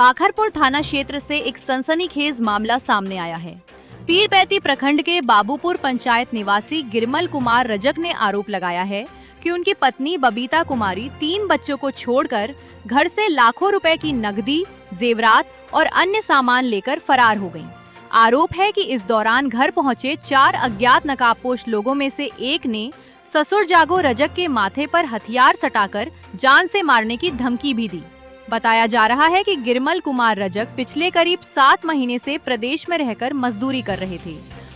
बाखरपुर थाना क्षेत्र से एक सनसनीखेज मामला सामने आया है। पीरपैती प्रखंड के बाबूपुर पंचायत निवासी गिरमल कुमार रजक ने आरोप लगाया है कि उनकी पत्नी बबीता कुमारी 3 बच्चों को छोड़कर घर से लाखों रुपए की नकदी, जेवरात और अन्य सामान लेकर फरार हो गईं। आरोप है कि इस दौरान घर पहुंचे 4 अज्ञात नकाबपोश लोगों में से एक ने ससुर जागो रजक के माथे पर हथियार सटाकर जान से मारने की धमकी भी दी। बताया जा रहा है कि गिरमल कुमार रजक पिछले करीब 7 महीने से प्रदेश में रहकर मजदूरी कर रहे थे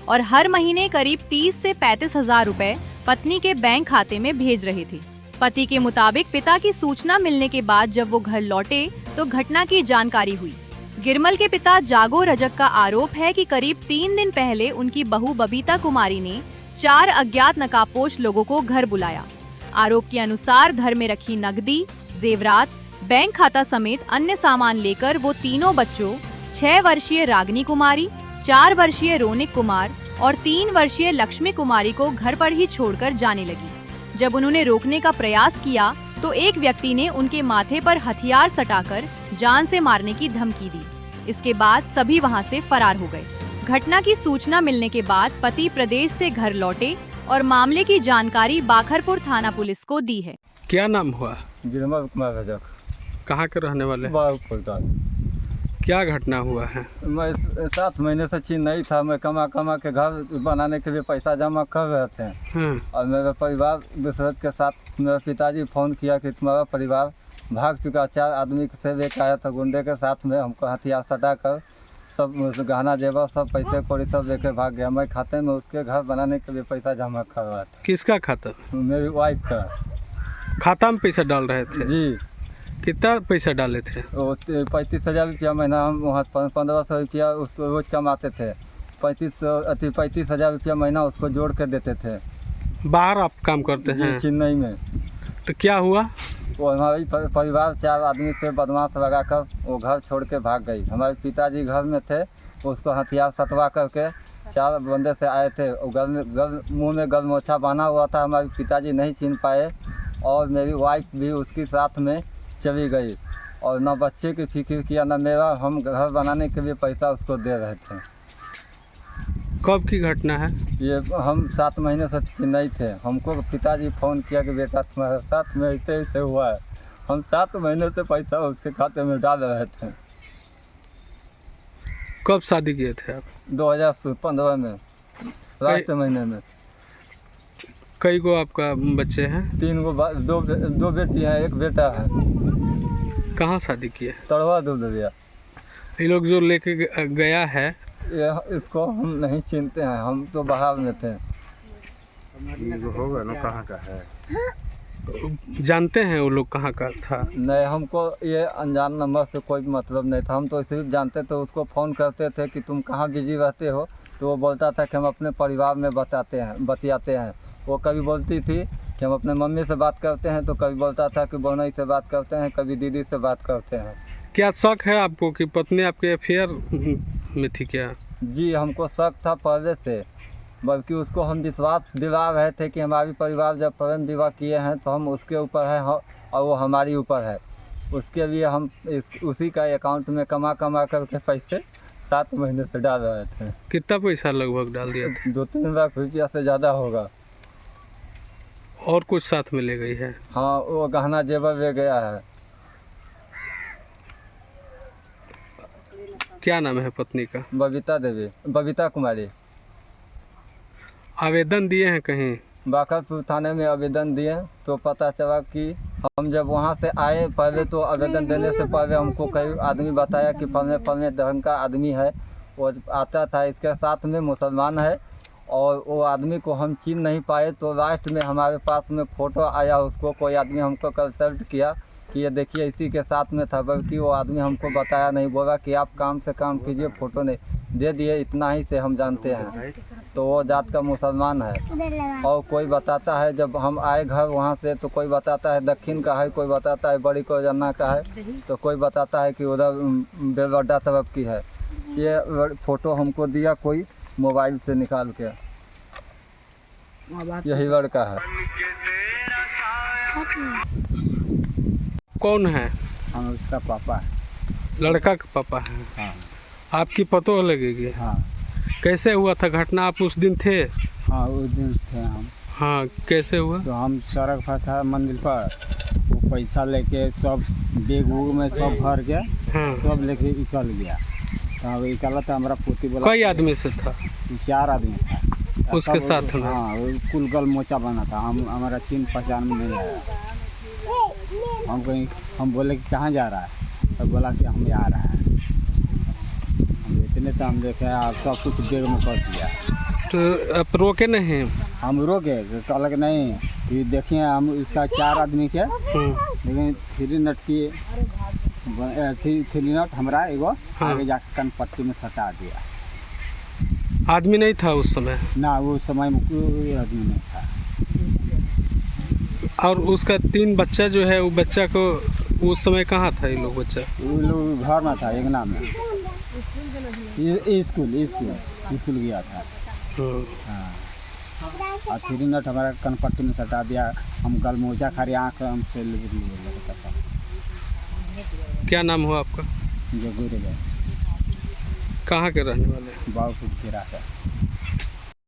और हर महीने करीब 30 से 35 हजार रुपए पत्नी के बैंक खाते में भेज रहे थे। पति के मुताबिक पिता की सूचना मिलने के बाद जब वो घर लौटे तो घटना की जानकारी हुई। गिरमल के पिता जागो रजक का आरोप है कि करीब 3 दिन पहले उनकी बहू बबीता कुमारी ने 4 अज्ञात नकाबपोश लोगों को घर बुलाया। आरोप के अनुसार घर में रखी नकदी, जेवरात, बैंक खाता समेत अन्य सामान लेकर वो तीनों बच्चों 6 वर्षीय रागिनी कुमारी, 4 वर्षीय रोनिक कुमार और 3 वर्षीय लक्ष्मी कुमारी को घर पर ही छोड़कर जाने लगी। जब उन्होंने रोकने का प्रयास किया तो एक व्यक्ति ने उनके माथे पर हथियार सटाकर जान से मारने की धमकी दी। इसके बाद सभी वहां से फरार हो गए। घटना की सूचना मिलने के बाद पति प्रदेश से घर लौटे और मामले की जानकारी बाखरपुर थाना पुलिस को दी है। क्या नाम हुआ? गिरमल कुमार रजक। कहाँ के रहने वाले? बाबूपुर का। क्या घटना हुआ है? मैं 7 महीने से चीन नहीं था। मैं कमा के घर बनाने के लिए पैसा जमा कर रहे थे और मेरा परिवार दशरथ के साथ मेरे पिताजी फ़ोन किया कि तुम्हारा परिवार भाग चुका। 4 आदमी से लेकर आया था गुंडे के साथ में, हमको हथियार सटा कर सब गहना जेवर सब पैसे कौड़ी सब लेकर भाग गया। मैं खाते में उसके घर बनाने के लिए पैसा जमा कर रहा था। किसका खाता? मेरी वाइफ का खाता में पैसा डाल रहे थे? जी। कितना पैसा डाले थे? 35,000 रुपया महीना। हम वहाँ 1500 रुपया उसको रोज कमाते थे। 35,000 रुपया महीना उसको जोड़ कर देते थे। बाहर आप काम करते हैं? चेन्नई में। तो क्या हुआ? वो हमारी परिवार 4 आदमी से बदमाश लगाकर वो घर छोड़ के भाग गई। हमारे पिताजी घर में थे, उसको हथियार सटवा करके 4 बंदे से आए थे। मुँह में गलमोछा बांधा हुआ था, हमारे पिताजी नहीं चिन्ह पाए और मेरी वाइफ भी उसके साथ में चली गई और ना बच्चे की फिक्र किया ना मेरा। हम घर बनाने के लिए पैसा उसको दे रहे थे। कब की घटना है ये? हम 7 महीने से चेन्नई थे। हमको पिताजी फ़ोन किया कि बेटा तुम्हारे साथ में ऐसे हुआ है। हम 7 महीने से पैसा उसके खाते में डाल रहे थे। कब शादी किए थे आप? 2015 में लास्ट महीने में। कई गो आपका बच्चे हैं? 3 गो, 2 बेटी हैं, 1 बेटा है। कहाँ शादी किए? तड़वा दूध दिया। ये लोग जो लेके गया है इसको हम नहीं चिनते हैं, हम तो बाहर में थे। होगा ना कहाँ का है? जानते हैं वो लोग कहाँ का था? नहीं, हमको ये अनजान नंबर से कोई मतलब नहीं था। हम तो सिर्फ जानते थे, उसको फ़ोन करते थे कि तुम कहाँ बिजी रहते हो, तो वो बोलता था कि हम अपने परिवार में बतियाते हैं। वो कभी बोलती थी कि हम अपने मम्मी से बात करते हैं, तो कभी बोलता था कि बहनोई से बात करते हैं, कभी दीदी से बात करते हैं। क्या शक है आपको कि पत्नी आपके अफेयर में थी क्या? जी, हमको शक था पहले से, बल्कि उसको हम विश्वास दिला रहे थे कि हमारी परिवार जब प्रेम विवाह किए हैं तो हम उसके ऊपर है और वो हमारी ऊपर है। उसके लिए हम उसी का अकाउंट में कमा करके पैसे 7 महीने से डाल रहे थे। कितना पैसा लगभग डाल दिया था? 2-3 लाख रुपया से ज़्यादा होगा। और कुछ साथ में ले गई है? हाँ, वो गहना जेवर ले गया है। क्या नाम है पत्नी का? बबीता कुमारी। आवेदन दिए हैं कहीं? बाखरपुर थाने में आवेदन दिए तो पता चला कि हम जब वहाँ से आए, पहले तो आवेदन देने से पहले हमको कई आदमी बताया कि फलने धर्म का आदमी है, वो आता था, इसके साथ में मुसलमान है और वो आदमी को हम चिन्ह नहीं पाए। तो लास्ट में हमारे पास में फ़ोटो आया, उसको कोई आदमी हमको कंसल्ट किया कि ये देखिए इसी के साथ में था, बल्कि वो आदमी हमको बताया नहीं, बोला कि आप काम से काम कीजिए, फ़ोटो नहीं दे दिए, इतना ही से हम जानते हैं। तो वो जात का मुसलमान है। और कोई बताता है, जब हम आए घर वहाँ से, तो कोई बताता है दक्षिण का है, कोई बताता है बड़ी कोजन्ना का है, तो कोई बताता है कि उधर बेलवड्डा तरफ की है। ये फ़ोटो हमको दिया कोई मोबाइल से निकाल के, यही लड़का है। कौन है? हम उसका पापा है। लड़का का पापा है। हाँ आपकी पतो लगेगी। हाँ कैसे हुआ था घटना, आप उस दिन थे? हाँ, उस दिन थे हम। हाँ, कैसे हुआ? तो हम सड़क पर था मंदिर पर, वो पैसा लेके सब बैग वूग में सब भर के हाँ। सब लेके निकल गया। तो अब निकला तो हमारा पोती बोला कई आदमी से था? 4 आदमी था उसके सब। साथ में? हाँ, वो कुल गल मोचा बना था। हम हमारा चिन्ह पहचान में नहीं आया। हम बोले कि कहाँ जा रहा है, तो बोला कि हम आ रहा है। हम इतने तो हम देखे आप सब कुछ बैग में फंस गया। तो आप रोके नहीं? हम रोके तो कहलक नहीं, फिर देखिए हम इसका 4 आदमी के, लेकिन 3 नट की 3 नट हमारा एगो हाँ। आगे जाकर कनपट्टी में सटा दिया। आदमी नहीं था उस समय? ना, वो समय में कोई आदमी नहीं था। और उसका 3 बच्चा जो है, वो बच्चा को उस समय कहाँ था ये लोग बच्चा? वो लोग घर में था, एक नाम में स्कूल गया था। हाँ, और 3 नट हमारा कनपट्टी में सटा दिया। हम गल मोजा खारी आँख हमसे क्या नाम हुआ आपका? जो गुर गए कहाँ के रहने वाले? बाबू गिरा है।